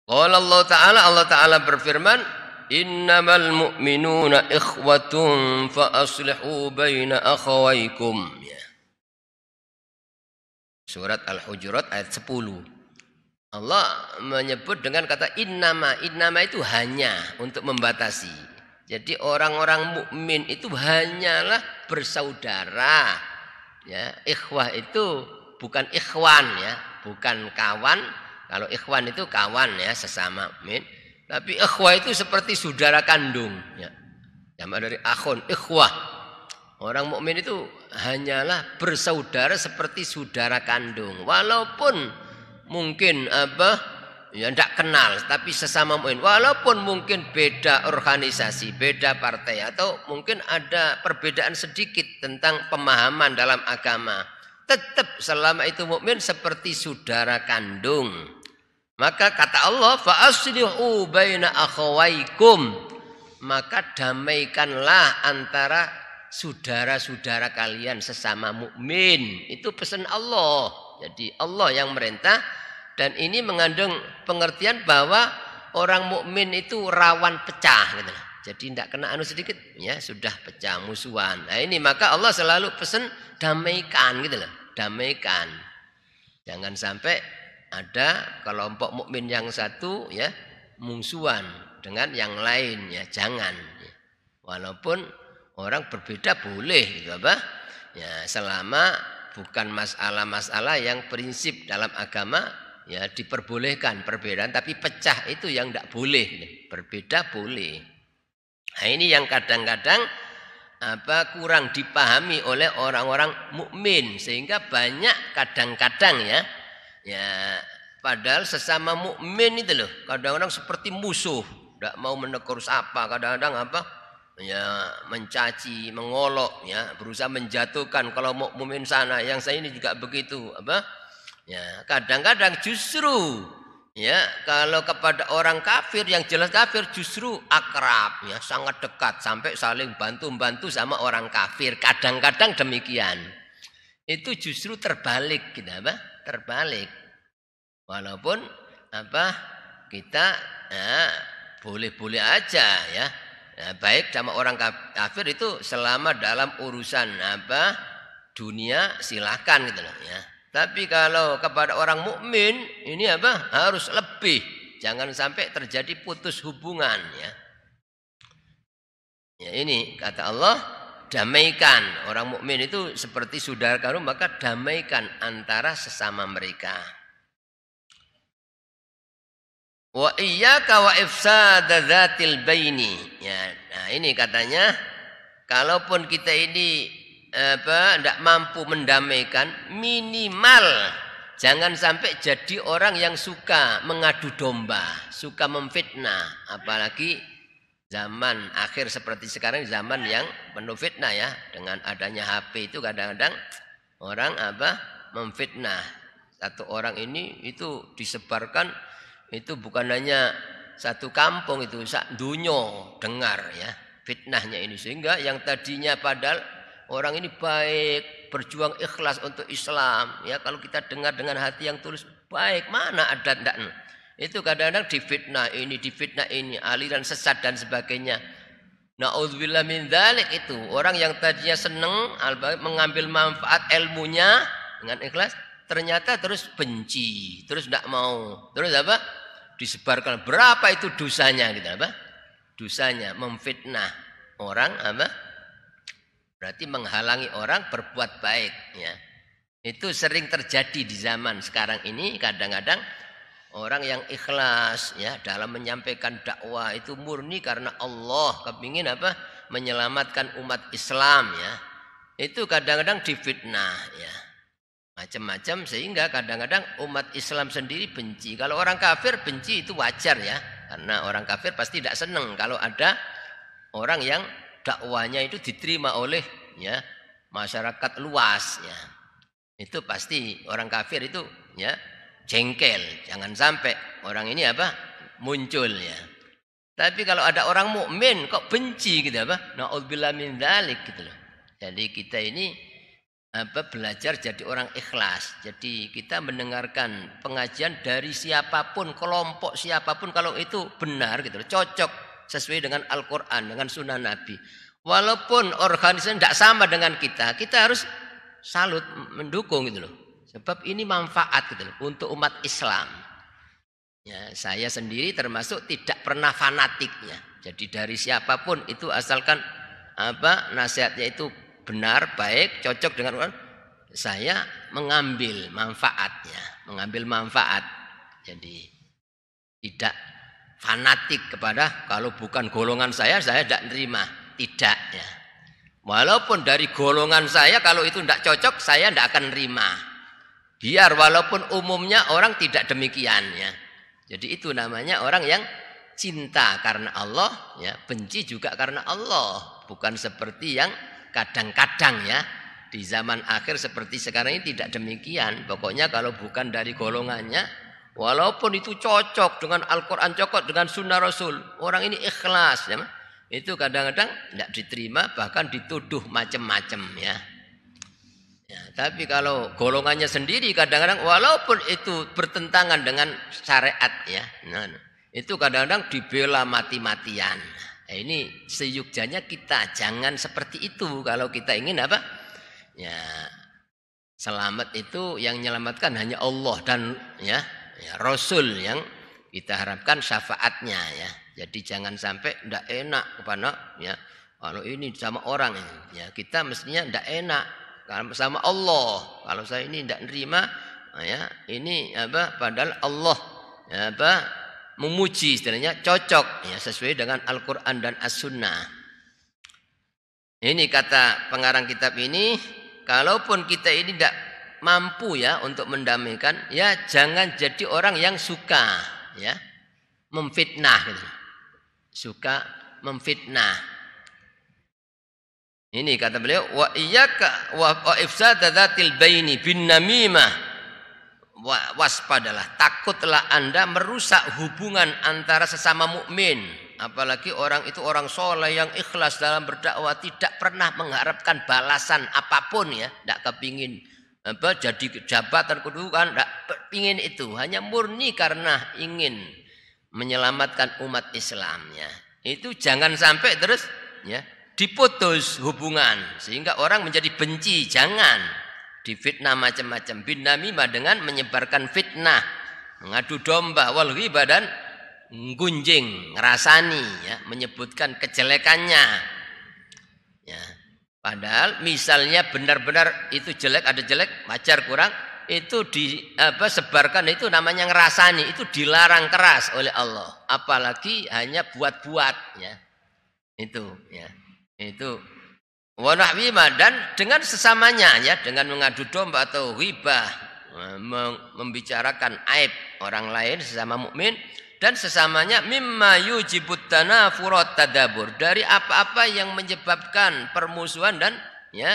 Qala Allah Ta'ala berfirman, innamal mu'minuna ikhwatun fa aslihu baina akhawaykum. Ya. Surat Al-Hujurat ayat 10. Allah menyebut dengan kata innama. Innama itu hanya untuk membatasi. Jadi orang-orang mukmin itu hanyalah bersaudara. Ya, ikhwah itu bukan ikhwan ya, bukan kawan. Kalau ikhwan itu kawan ya, sesama mukmin. Tapi ikhwah itu seperti saudara kandung ya. Jamak dari akhun, ikhwah. Orang mukmin itu hanyalah bersaudara seperti saudara kandung. Walaupun mungkin ya tidak kenal, tapi sesama mukmin. Walaupun mungkin beda organisasi, beda partai, atau mungkin ada perbedaan sedikit tentang pemahaman dalam agama, tetap selama itu mukmin seperti saudara kandung. Maka kata Allah, fa aslihu baina akhawaykum, maka damaikanlah antara saudara-saudara kalian sesama mukmin. Itu pesan Allah. Jadi Allah yang merintah, dan ini mengandung pengertian bahwa orang mukmin itu rawan pecah gitu. Jadi tidak kena sedikit ya sudah pecah musuhan. Nah ini maka Allah selalu pesan damaikan gitu loh, damaikan. Jangan sampai ada kelompok mukmin yang satu ya musuhan dengan yang lain ya, jangan. Walaupun orang berbeda boleh gitu apa? Ya selama bukan masalah-masalah yang prinsip dalam agama ya diperbolehkan perbedaan, tapi pecah itu yang tidak boleh. Berbeda boleh. Nah ini yang kadang-kadang kurang dipahami oleh orang-orang mukmin, sehingga banyak kadang-kadang ya padahal sesama mukmin itu loh kadang-kadang seperti musuh, tidak mau menegur sapa, kadang-kadang ya mencaci, mengolok ya, berusaha menjatuhkan. Kalau mukmin sana, yang saya ini juga begitu ya, kadang-kadang justru ya kalau kepada orang kafir yang jelas kafir justru akrab ya, sangat dekat sampai saling bantu-bantu sama orang kafir. Kadang-kadang demikian. Itu justru terbalik gitu terbalik. Walaupun kita ya, boleh-boleh aja ya. Nah, baik sama orang kafir itu selama dalam urusan dunia silakan gitu loh ya. Tapi kalau kepada orang mukmin ini harus lebih. Jangan sampai terjadi putus hubungan ya. Ya ini kata Allah, damaikan. Orang mukmin itu seperti saudara kandung, maka damaikan antara sesama mereka. Wa iyyaka wa ifsada dzatil baini. Ya, nah ini katanya kalaupun kita ini tidak mampu mendamaikan, minimal jangan sampai jadi orang yang suka mengadu domba, suka memfitnah, apalagi zaman akhir seperti sekarang, zaman yang penuh fitnah ya. Dengan adanya HP itu kadang-kadang orang memfitnah. Satu orang ini itu disebarkan, itu bukan hanya satu kampung, itu sak dunyo dengar ya fitnahnya ini, sehingga yang tadinya padahal orang ini baik, berjuang ikhlas untuk Islam ya, kalau kita dengar dengan hati yang tulus baik, mana ada ndak itu kadang-kadang difitnah ini, aliran sesat dan sebagainya. Na'udzubillah min dzalik. Itu orang yang tadinya senang mengambil manfaat ilmunya dengan ikhlas, ternyata terus benci, terus tidak mau, terus disebarkan. Berapa itu dosanya gitu dosanya memfitnah orang berarti menghalangi orang berbuat baik ya. Itu sering terjadi di zaman sekarang ini. Kadang-kadang orang yang ikhlas ya dalam menyampaikan dakwah itu murni karena Allah kepingin menyelamatkan umat Islam ya, itu kadang-kadang difitnah ya macam-macam, sehingga kadang-kadang umat Islam sendiri benci. Kalau orang kafir benci itu wajar ya, karena orang kafir pasti tidak senang kalau ada orang yang dakwanya itu diterima oleh ya masyarakat luas ya. Itu pasti orang kafir itu ya jengkel, jangan sampai orang ini muncul ya. Tapi kalau ada orang mukmin kok benci gitu na'udzubillah min dzalik gitu loh. Jadi kita ini belajar jadi orang ikhlas. Jadi kita mendengarkan pengajian dari siapapun, kelompok siapapun, kalau itu benar gitu, cocok sesuai dengan Al-Quran, dengan Sunnah Nabi. Walaupun organisasi tidak sama dengan kita harus salut, mendukung gitu loh. Sebab ini manfaat gitu loh untuk umat Islam. Ya, saya sendiri termasuk tidak pernah fanatiknya. Jadi dari siapapun itu asalkan nasihatnya itu benar, baik, cocok dengan Quran, saya mengambil manfaatnya, mengambil manfaat. Jadi tidak fanatik kepada kalau bukan golongan saya tidak nerima, tidak ya. Walaupun dari golongan saya kalau itu tidak cocok, saya tidak akan nerima. Biar walaupun umumnya orang tidak demikian ya. Jadi itu namanya orang yang cinta karena Allah, ya, benci juga karena Allah. Bukan seperti yang kadang-kadang ya di zaman akhir seperti sekarang ini tidak demikian. Pokoknya kalau bukan dari golongannya, walaupun itu cocok dengan Al-Quran, cocok dengan Sunnah Rasul, orang ini ikhlas, ya, itu kadang-kadang tidak diterima, bahkan dituduh macam-macam ya. Ya, tapi kalau golongannya sendiri kadang-kadang walaupun itu bertentangan dengan syariat ya, itu kadang-kadang dibela mati-matian. Nah, ini seyukjanya kita jangan seperti itu kalau kita ingin apa? Ya, selamat itu yang menyelamatkan hanya Allah dan ya Rasul yang kita harapkan syafaatnya ya. Jadi jangan sampai tidak enak kepada ya kalau ini sama orang ya kita mestinya tidak enak sama Allah. Kalau saya ini tidak nerima ya ini padahal Allah ya memuji istilahnya cocok ya sesuai dengan Al-Quran dan As-Sunnah. Ini kata pengarang kitab ini, kalaupun kita ini tidak mampu ya untuk mendamaikan, ya jangan jadi orang yang suka ya memfitnah gitu. Suka memfitnah. Ini kata beliau, wa iyyaka wa ifsadadzatil baini bin namimah. Waspadalah, takutlah Anda merusak hubungan antara sesama mukmin, apalagi orang itu orang soleh yang ikhlas dalam berdakwah, tidak pernah mengharapkan balasan apapun ya, tidak kepingin jadi jabatan kedudukan, tidak kepingin itu, hanya murni karena ingin menyelamatkan umat Islam ya. Itu jangan sampai terus ya diputus hubungan sehingga orang menjadi benci, jangan. Difitnah macam-macam, bin namimah dengan menyebarkan fitnah, mengadu domba, wal ghibah dan gunjing, ngerasani ya, menyebutkan kejelekannya. Ya. Padahal misalnya benar-benar itu jelek, ada jelek, wajar kurang, itu sebarkan itu namanya ngerasani, itu dilarang keras oleh Allah. Apalagi hanya buat-buat ya. Itu ya. Itu wanahwima dan dengan sesamanya ya, dengan mengadu domba atau ghibah, membicarakan aib orang lain sesama mukmin, dan sesamanya mimma yujibut tanafurat tadabur, dari apa-apa yang menyebabkan permusuhan dan ya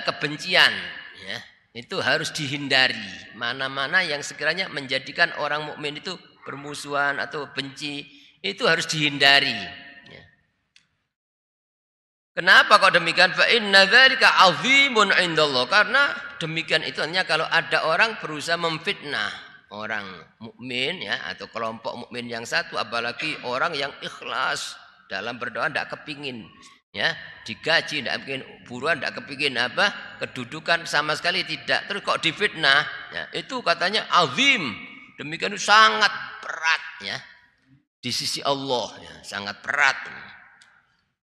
kebencian ya, itu harus dihindari. Mana-mana yang sekiranya menjadikan orang mukmin itu permusuhan atau benci, itu harus dihindari. Kenapa kok demikian? Fa inna dzalika 'azimun 'indallah. Karena demikian itu hanya kalau ada orang berusaha memfitnah orang mukmin ya atau kelompok mukmin yang satu, apalagi orang yang ikhlas dalam berdoa, tidak kepingin ya digaji, tidak kepingin buruan, tidak kepingin kedudukan sama sekali tidak. Terus kok difitnah ya, itu katanya azim. Demikian itu sangat berat ya di sisi Allah ya, sangat berat.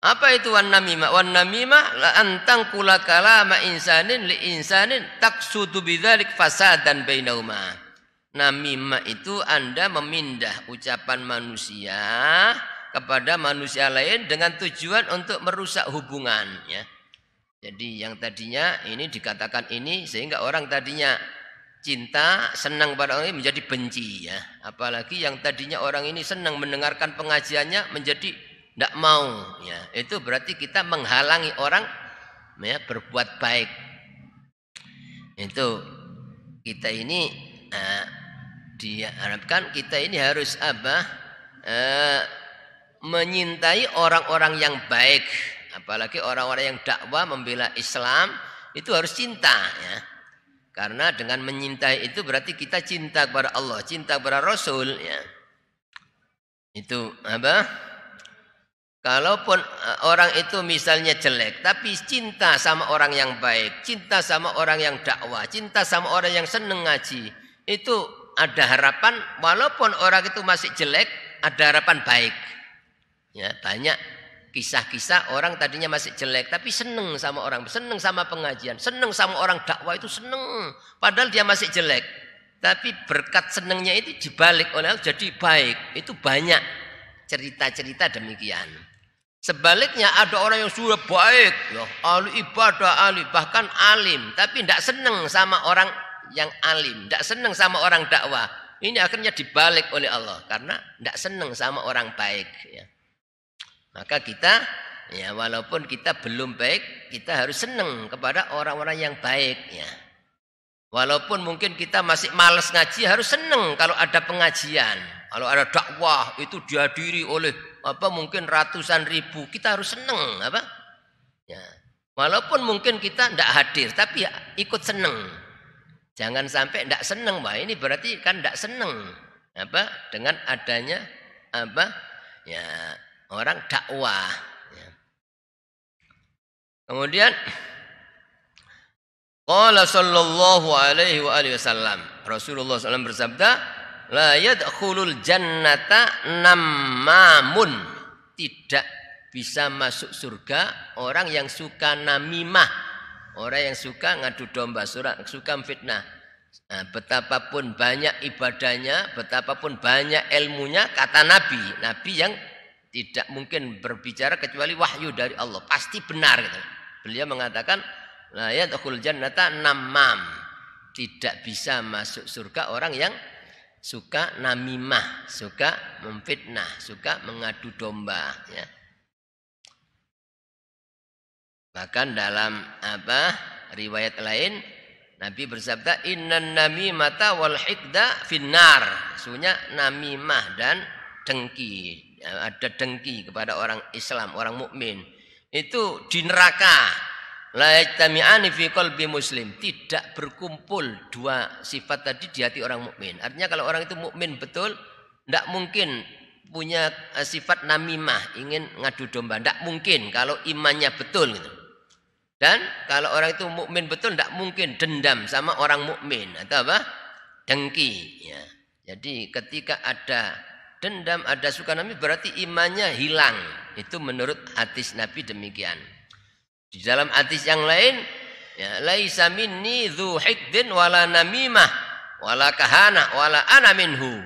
Apa itu wan namimah? Wan namimah la antang kula kalama insanin li insanin taksudu bidzalik fasadan bainahuma. Namimah itu Anda memindah ucapan manusia kepada manusia lain dengan tujuan untuk merusak hubungan ya. Jadi yang tadinya ini dikatakan ini sehingga orang tadinya cinta, senang pada orang ini menjadi benci ya. Apalagi yang tadinya orang ini senang mendengarkan pengajiannya menjadi tidak mau ya, itu berarti kita menghalangi orang ya berbuat baik. Itu kita ini diharapkan kita ini harus menyintai orang-orang yang baik, Apalagi orang-orang yang dakwah membela Islam itu harus cinta ya. Karena dengan menyintai itu berarti kita cinta kepada Allah, cinta kepada Rasul ya. Itu apa? Kalaupun orang itu misalnya jelek, tapi cinta sama orang yang baik, cinta sama orang yang dakwah, cinta sama orang yang seneng ngaji, itu ada harapan walaupun orang itu masih jelek, ada harapan baik. Ya, banyak kisah-kisah orang tadinya masih jelek tapi seneng sama orang, seneng sama pengajian, seneng sama orang dakwah itu seneng. Padahal dia masih jelek. Tapi berkat senengnya itu dibalik oleh Allah jadi baik. Itu banyak cerita-cerita demikian. Sebaliknya ada orang yang sudah baik, ya, ahli ibadah, ahli bahkan alim, tapi tidak seneng sama orang yang alim, tidak seneng sama orang dakwah. Ini akhirnya dibalik oleh Allah karena tidak seneng sama orang baik. Ya. Maka kita, ya walaupun kita belum baik, kita harus seneng kepada orang-orang yang baik. Ya. Walaupun mungkin kita masih malas ngaji, harus seneng kalau ada pengajian, kalau ada dakwah itu dihadiri oleh mungkin ratusan ribu, kita harus seneng ya. Walaupun mungkin kita tidak hadir tapi ya, ikut seneng. Jangan sampai tidak seneng, wah ini berarti kan tidak seneng dengan adanya ya orang dakwah ya. Kemudian qala sallallahu alaihi wasallam, Rasulullah SAW bersabda, la yadkhulul jannata nammamun, tidak bisa masuk surga orang yang suka namimah, orang yang suka ngadu domba, suka fitnah. Nah, betapapun banyak ibadahnya, betapapun banyak ilmunya, kata Nabi yang tidak mungkin berbicara kecuali wahyu dari Allah, pasti benar gitu. Beliau mengatakan la yadkhulul jannata nammam, tidak bisa masuk surga orang yang suka namimah, suka memfitnah, suka mengadu domba ya. Bahkan dalam riwayat lain Nabi bersabda innan namimata wal hikda finnar, sesungguhnya namimah dan dengki, ya, ada dengki kepada orang Islam, orang mukmin itu di neraka. La yajtami'ani fi qalbi muslim, tidak berkumpul dua sifat tadi di hati orang mukmin. Artinya kalau orang itu mukmin betul, tidak mungkin punya sifat namimah, ingin ngadu domba, tidak mungkin kalau imannya betul gitu. Dan kalau orang itu mukmin betul, tidak mungkin dendam sama orang mukmin atau dengki ya. Jadi ketika ada dendam, ada suka nami, berarti imannya hilang. Itu menurut hadis Nabi demikian. Di dalam hadis yang lain, ya, laisa minni dzu hiddin wala namimah wala kahana wala ana minhu.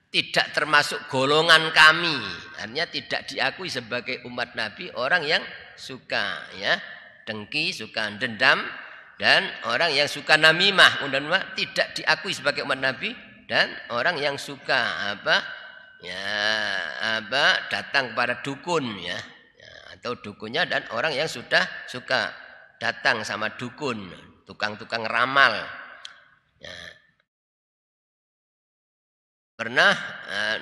Tidak termasuk golongan kami. Artinya tidak diakui sebagai umat Nabi orang yang suka ya dengki, suka dendam, dan orang yang suka namimah, tidak diakui sebagai umat Nabi, dan orang yang suka datang kepada dukun ya. Atau dukunnya, dan orang yang sudah suka datang sama dukun, tukang-tukang ramal ya. Pernah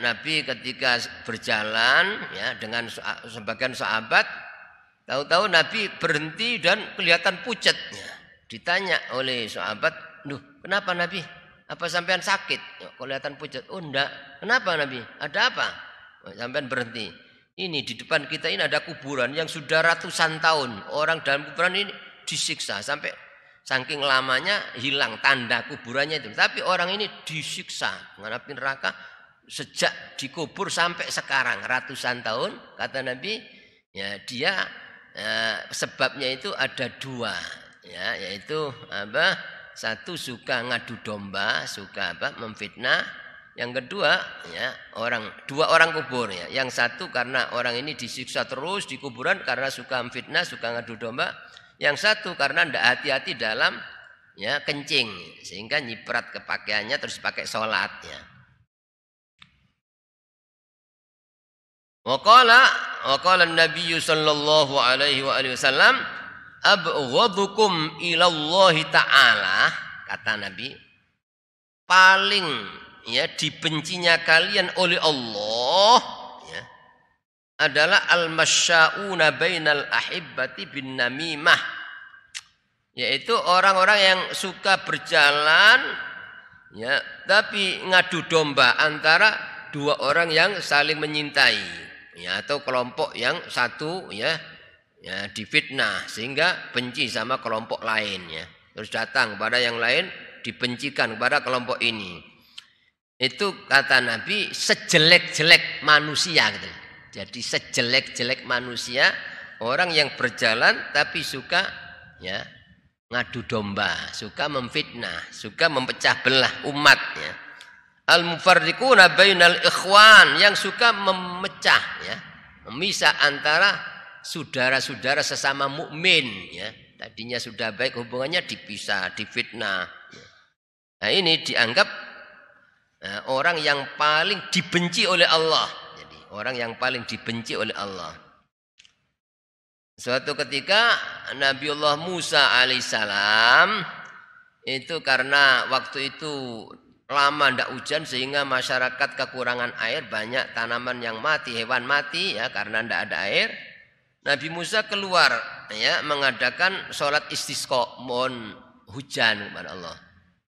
Nabi ketika berjalan ya dengan sebagian sahabat, tahu-tahu Nabi berhenti dan kelihatan pucat ya. Ditanya oleh sahabat, "Duh, kenapa Nabi? Apa sampean sakit? Ya, kelihatan pucat." "Oh, enggak." "Kenapa Nabi? Ada apa?" "Oh, sampean berhenti. Ini di depan kita ini ada kuburan yang sudah ratusan tahun. Orang dalam kuburan ini disiksa sampai saking lamanya hilang tanda kuburannya itu. Tapi orang ini disiksa dengan api neraka sejak dikubur sampai sekarang ratusan tahun." Kata Nabi, ya dia sebabnya itu ada dua, ya, yaitu satu suka ngadu domba, suka memfitnah. Yang kedua, ya, dua orang kubur ya. Yang satu karena orang ini disiksa terus di kuburan karena suka fitnah, suka ngadu domba. Yang satu karena tidak hati-hati dalam ya kencing sehingga nyiprat ke pakaiannya terus pakai sholat ya. Wa qala an-nabiy sallallahu alaihi wasallam abghadukum ilallahi ta'ala, kata Nabi, paling ya dibencinya kalian oleh Allah ya, adalah al-masya'una bainal ahibbati bin namimah, yaitu orang-orang yang suka berjalan ya tapi ngadu domba antara dua orang yang saling menyintai ya, atau kelompok yang satu ya difitnah sehingga benci sama kelompok lain ya, terus datang kepada yang lain dibencikan kepada kelompok ini. Itu kata Nabi sejelek-jelek manusia gitu. Jadi sejelek-jelek manusia orang yang berjalan tapi suka ya ngadu domba, suka memfitnah, suka memecah belah umat ya. Al-mufarriquna bainal ikhwan, yang suka memecah ya, memisah antara saudara-saudara sesama mukmin ya. Tadinya sudah baik hubungannya dipisah, difitnah. Nah, ini dianggap orang yang paling dibenci oleh Allah. Orang yang paling dibenci oleh Allah. Suatu ketika Nabiullah Musa alaihissalam itu karena waktu itu lama tidak hujan sehingga masyarakat kekurangan air, banyak tanaman yang mati, hewan mati ya karena tidak ada air. Nabi Musa keluar ya mengadakan sholat istisqa, mohon hujan kepada Allah.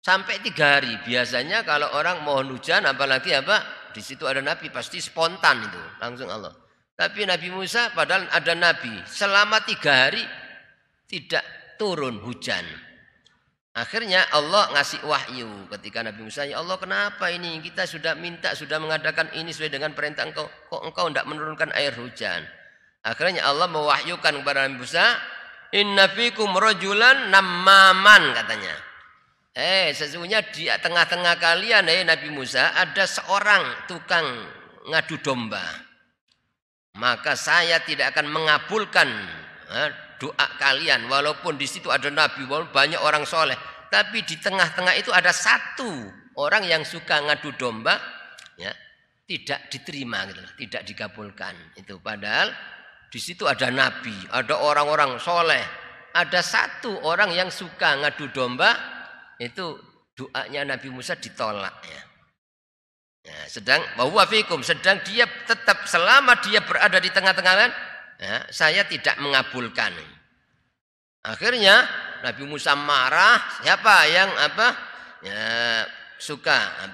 Sampai 3 hari. Biasanya kalau orang mohon hujan apalagi di situ ada Nabi pasti spontan itu langsung Allah. Tapi Nabi Musa padahal ada Nabi selama 3 hari tidak turun hujan. Akhirnya Allah ngasih wahyu ketika Nabi Musa, ya Allah kenapa ini kita sudah minta, sudah mengadakan ini sesuai dengan perintah engkau, kok engkau tidak menurunkan air hujan. Akhirnya Allah mewahyukan kepada Nabi Musa, inna fikum rajulan nammaman katanya. Sesungguhnya di tengah-tengah kalian Nabi Musa ada seorang tukang ngadu domba. Maka saya tidak akan mengabulkan doa kalian walaupun di situ ada Nabi, walaupun banyak orang soleh. Tapi di tengah-tengah itu ada satu orang yang suka ngadu domba, ya tidak diterima gitu, tidak dikabulkan. Itu padahal di situ ada Nabi, ada orang-orang soleh, ada satu orang yang suka ngadu domba. Itu doanya Nabi Musa ditolak ya. Sedang bahwa fikum, sedang dia tetap selama dia berada di tengah-tengah ya, saya tidak mengabulkan. Akhirnya Nabi Musa marah, siapa yang suka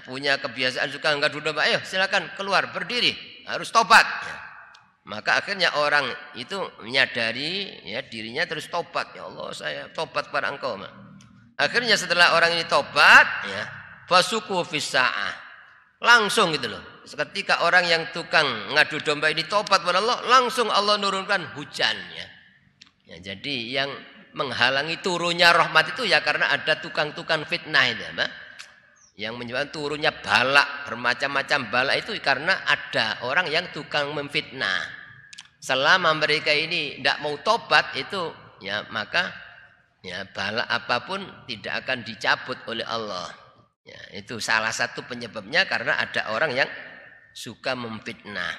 punya kebiasaan suka ngadu domba, ayo silakan keluar berdiri, harus tobat ya. Maka akhirnya orang itu menyadari ya dirinya terus tobat, ya Allah saya tobat kepada engkau. Akhirnya setelah orang ini tobat ya, fasuku fisa'ah. Langsung gitu loh. Ketika orang yang tukang ngadu domba ini tobat kepada Allah, langsung Allah nurunkan hujan ya. Jadi yang menghalangi turunnya rahmat itu ya karena ada tukang-tukang fitnah itu, yang menyebabkan turunnya bala, bermacam-macam bala itu karena ada orang yang tukang memfitnah. Selama mereka ini tidak mau tobat itu ya maka ya bala apapun tidak akan dicabut oleh Allah. Ya, itu salah satu penyebabnya karena ada orang yang suka memfitnah.